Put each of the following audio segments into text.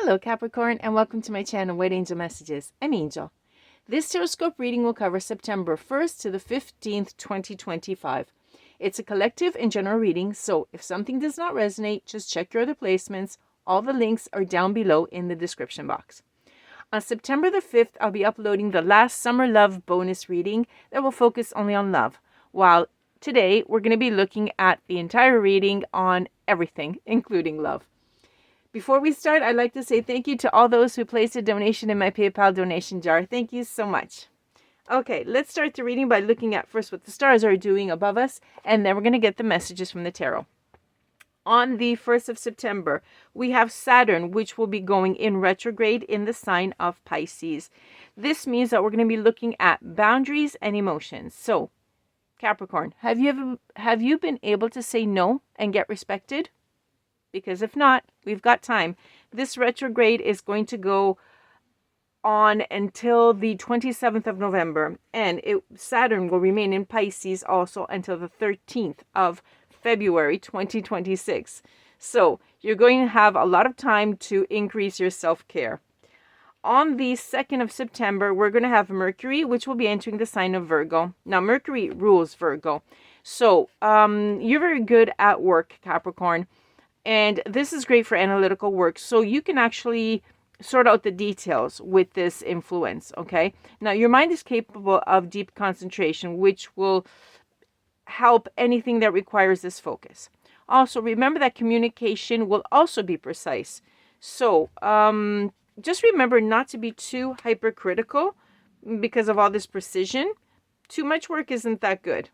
Hello Capricorn, and welcome to my channel White Angel Messages. I'm Angel. This TarotScope reading will cover September 1st to the 15th, 2025. It's a collective and general reading, so if something does not resonate, just check your other placements. All the links are down below in the description box. On September the 5th, I'll be uploading the last Summer Love bonus reading that will focus only on love, while today we're going to be looking at the entire reading on everything, including love. Before we start, I'd like to say thank you to all those who placed a donation in my PayPal donation jar. Thank you so much. Okay, let's start the reading by looking at first what the stars are doing above us, and then we're going to get the messages from the tarot. On the 1st of September, we have Saturn, which will be going in retrograde in the sign of Pisces. This means that we're going to be looking at boundaries and emotions. So, Capricorn, have you been able to say no and get respected? Because if not, we've got time. This retrograde is going to go on until the 27th of November. And Saturn will remain in Pisces also until the 13th of February 2026. So you're going to have a lot of time to increase your self-care. On the 2nd of September, we're going to have Mercury, which will be entering the sign of Virgo. Now, Mercury rules Virgo. So you're very good at work, Capricorn. And this is great for analytical work. So you can actually sort out the details with this influence, okay? Now, your mind is capable of deep concentration, which will help anything that requires this focus. Also, remember that communication will also be precise. So, just remember not to be too hypercritical because of all this precision. Too much work isn't that good.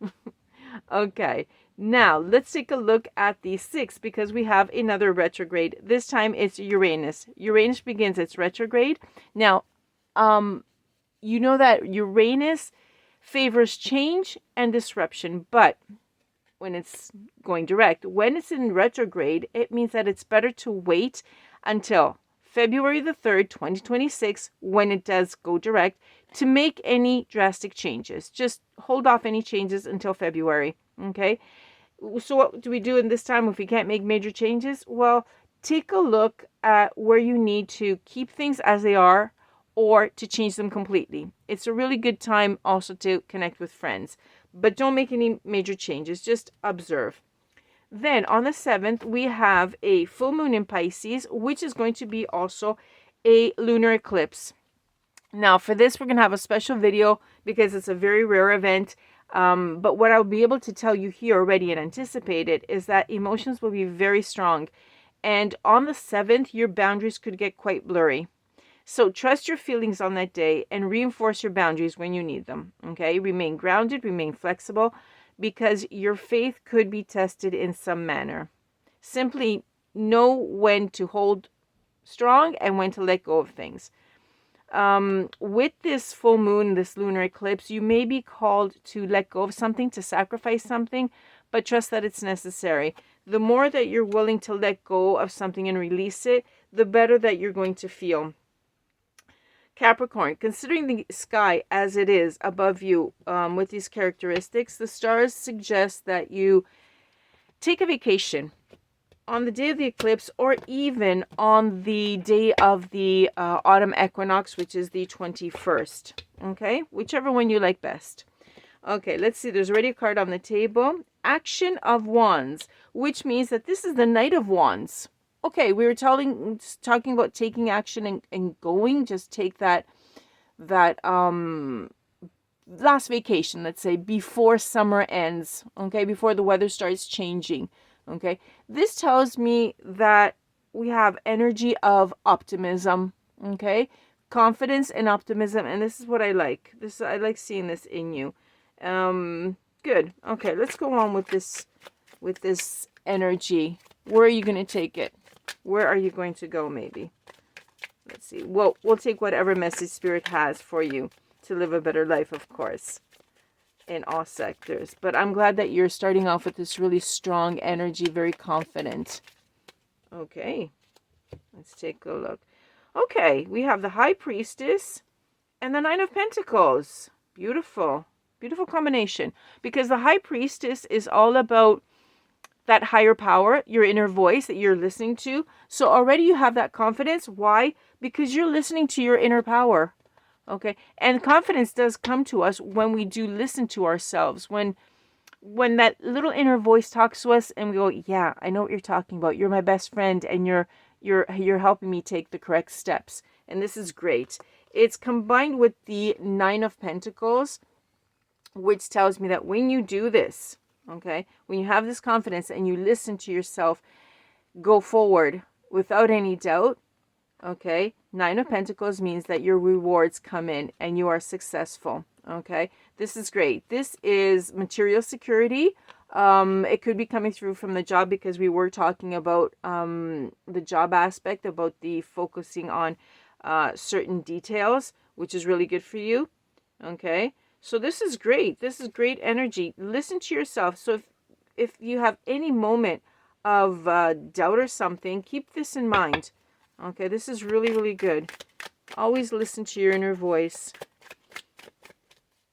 Okay. Now, let's take a look at the 6th because we have another retrograde. This time it's Uranus. Uranus begins its retrograde. Now, you know that Uranus favors change and disruption, but when it's going direct, when it's in retrograde, it means that it's better to wait until February the 3rd, 2026, when it does go direct, to make any drastic changes. Just hold off any changes until February, okay? So what do we do in this time if we can't make major changes? Well, take a look at where you need to keep things as they are or to change them completely. It's a really good time also to connect with friends, but don't make any major changes. Just observe. Then on the 7th, we have a full moon in Pisces, which is going to be also a lunar eclipse. Now, for this, we're going to have a special video because it's a very rare event. But what I'll be able to tell you here already and anticipate it is that emotions will be very strong. And on the 7th, your boundaries could get quite blurry. So trust your feelings on that day and reinforce your boundaries when you need them. Okay? Remain grounded, remain flexible, because your faith could be tested in some manner. Simply know when to hold strong and when to let go of things. With this full moon, this lunar eclipse, you may be called to let go of something, to sacrifice something, but trust that it's necessary. The more that you're willing to let go of something and release it, the better that you're going to feel. Capricorn, considering the sky as it is above you with these characteristics, the stars suggest that you take a vacation on the day of the eclipse, or even on the day of the Autumn Equinox, which is the 21st. Okay? Whichever one you like best. Okay, let's see. There's already a card on the table. Action of Wands, which means that this is the Knight of Wands. Okay, we were talking about taking action and going. Just take that last vacation, let's say, before summer ends. Okay, before the weather starts changing. Okay, this tells me that we have energy of optimism, okay, confidence and optimism, and this is what I like. I like seeing this in you. Good. Okay, let's go on with this energy. Where are you going to take it? Where are you going to go? Maybe. Let's see. Well, we'll take whatever message Spirit has for you to live a better life, of course, in all sectors. But I'm glad that you're starting off with this really strong energy, very confident. Okay, let's take a look. Okay, we have the High Priestess and the Nine of Pentacles. Beautiful, beautiful combination, because the High Priestess is all about that higher power, your inner voice that you're listening to. So already you have that confidence. Why? Because you're listening to your inner power. Okay. And confidence does come to us when we do listen to ourselves, when that little inner voice talks to us and we go, yeah, I know what you're talking about. You're my best friend, and you're helping me take the correct steps. And this is great. It's combined with the 9 of Pentacles, which tells me that when you do this, okay, when you have this confidence and you listen to yourself, go forward without any doubt, okay, 9 of Pentacles means that your rewards come in and you are successful, okay? This is great. This is material security. It could be coming through from the job, because we were talking about the job aspect, about the focusing on certain details, which is really good for you, okay? So this is great. This is great energy. Listen to yourself. So if you have any moment of doubt or something, keep this in mind. Okay, this is really, really good. Always listen to your inner voice.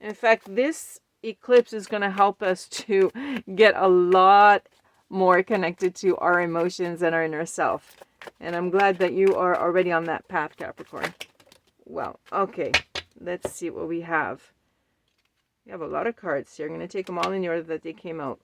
In fact, this eclipse is going to help us to get a lot more connected to our emotions and our inner self. And I'm glad that you are already on that path, Capricorn. Well, okay. Let's see what we have. We have a lot of cards here. I'm going to take them all in the order that they came out.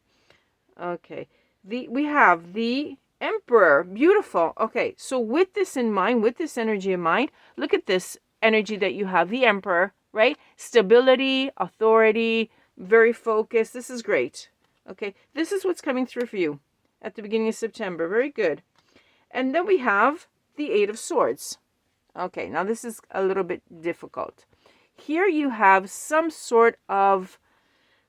Okay. We have the Emperor. Beautiful. Okay. So with this in mind, with this energy in mind, look at this energy that you have. The Emperor, right? Stability, authority, very focused. This is great. Okay. This is what's coming through for you at the beginning of September. Very good. And then we have the 8 of Swords. Okay. Now this is a little bit difficult. Here you have some sort of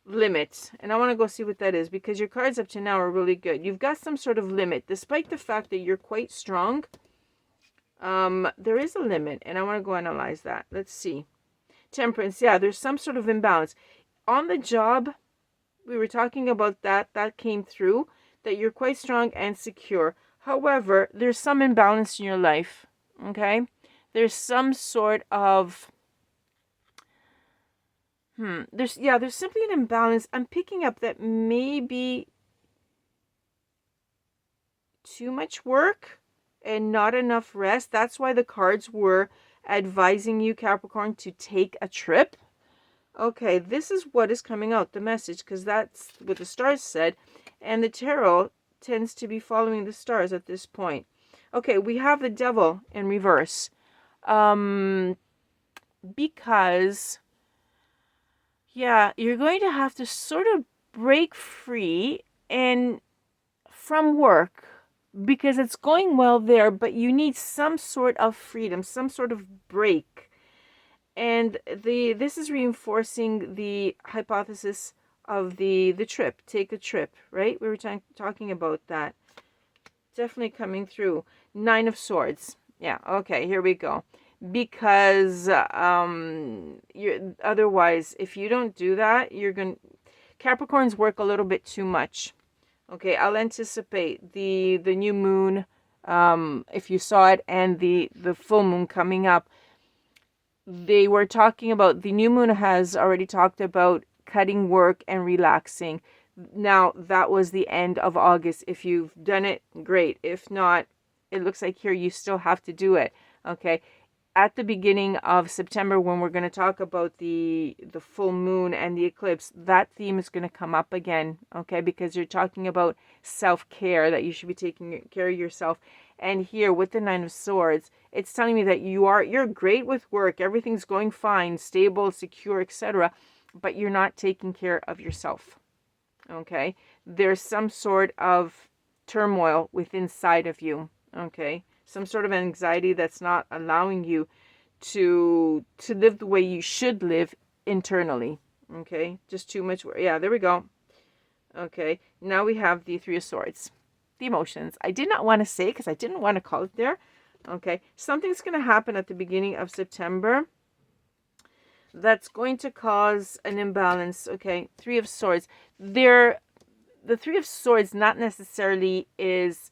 limit, and I want to go see what that is, because your cards up to now are really good. You've got some sort of limit, despite the fact that you're quite strong. There is a limit, and I want to go analyze that. Let's see. Temperance, yeah, there's some sort of imbalance. On the job, we were talking about that came through, that you're quite strong and secure. However, there's some imbalance in your life, okay? There's some sort of there's simply an imbalance. I'm picking up that maybe too much work and not enough rest. That's why the cards were advising you, Capricorn, to take a trip. Okay, this is what is coming out, the message, because that's what the stars said. And the tarot tends to be following the stars at this point. Okay, we have the Devil in reverse. Because... yeah, you're going to have to sort of break free and from work, because it's going well there, but you need some sort of freedom, some sort of break. And this is reinforcing the hypothesis of the trip. Take a trip, right? We were talking about that. Definitely coming through. 9 of Swords. Yeah, okay, here we go. Because otherwise, if you don't do that, Capricorns work a little bit too much. Okay, I'll anticipate the new moon, if you saw it, and the full moon coming up. They were talking about, the new moon has already talked about cutting work and relaxing. Now, that was the end of August. If you've done it, great. If not, it looks like here you still have to do it. Okay. At the beginning of September, when we're going to talk about the full moon and the eclipse, that theme is going to come up again, okay? Because you're talking about self-care, that you should be taking care of yourself. And here with the 9 of Swords, it's telling me that you're great with work, everything's going fine, stable, secure, etc., but you're not taking care of yourself, okay? There's some sort of turmoil within inside of you, okay? Some sort of anxiety that's not allowing you to live the way you should live internally. Okay, just too much work. Yeah, there we go. Okay, now we have the 3 of Swords. The emotions. I did not want to say, because I didn't want to call it there. Okay, something's going to happen at the beginning of September that's going to cause an imbalance. Okay, 3 of Swords. The 3 of Swords not necessarily is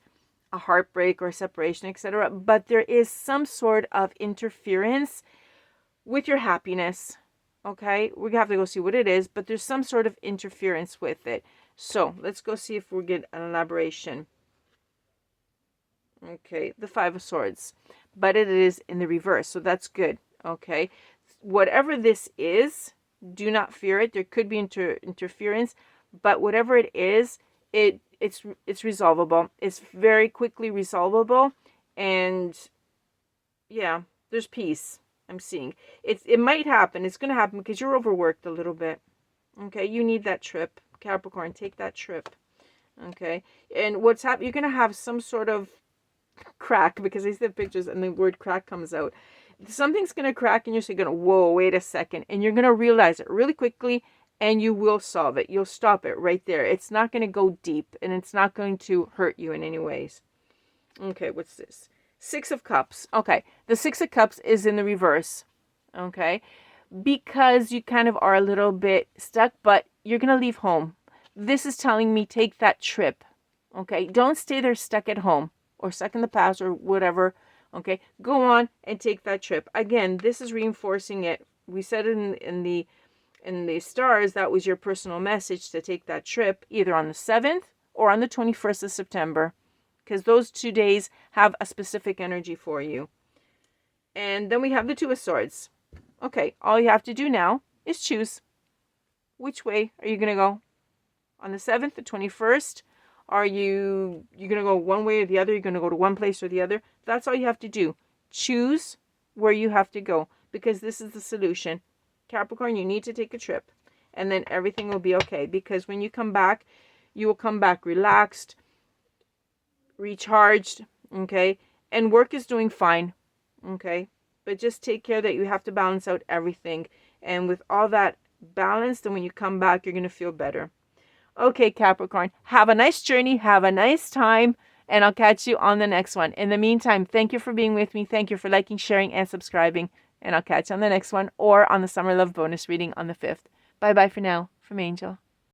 a heartbreak or separation, etc., but there is some sort of interference with your happiness. Okay, we have to go see what it is, but there's some sort of interference with it. So let's go see if we get an elaboration. Okay, the Five of Swords, but it is in the reverse, so that's good. Okay, whatever this is, do not fear it. There could be interference, but whatever it is, it's resolvable. It's very quickly resolvable, and yeah, there's peace. I'm seeing it might happen. It's going to happen because you're overworked a little bit. Okay, you need that trip, Capricorn. Take that trip. Okay, and what's happening? You're going to have some sort of crack, because I see the pictures and the word crack comes out. Something's going to crack and you're going to, whoa, wait a second. And you're going to realize it really quickly and you will solve it. You'll stop it right there. It's not going to go deep and it's not going to hurt you in any ways. Okay, what's this? Six of Cups. Okay, the Six of Cups is in the reverse. Okay, because you kind of are a little bit stuck, but you're going to leave home. This is telling me take that trip. Okay, don't stay there stuck at home or stuck in the past or whatever. Okay, go on and take that trip. Again, this is reinforcing it. We said in the stars that was your personal message to take that trip either on the 7th or on the 21st of September, because those 2 days have a specific energy for you. And then we have the Two of Swords. Okay, all you have to do now is choose. Which way are you going to go? On the 7th, the 21st? Are you going to go one way or the other? You're going to go to one place or the other? That's all you have to do. Choose where you have to go, because this is the solution. Capricorn, you need to take a trip, and then everything will be okay, because when you come back, you will come back relaxed, recharged, okay? And work is doing fine, okay? But just take care that you have to balance out everything. And with all that balanced, then when you come back, you're going to feel better. Okay, Capricorn, have a nice journey, have a nice time, and I'll catch you on the next one. In the meantime, thank you for being with me. Thank you for liking, sharing, and subscribing, and I'll catch you on the next one or on the Summer Love bonus reading on the 5th. Bye-bye for now from Angel.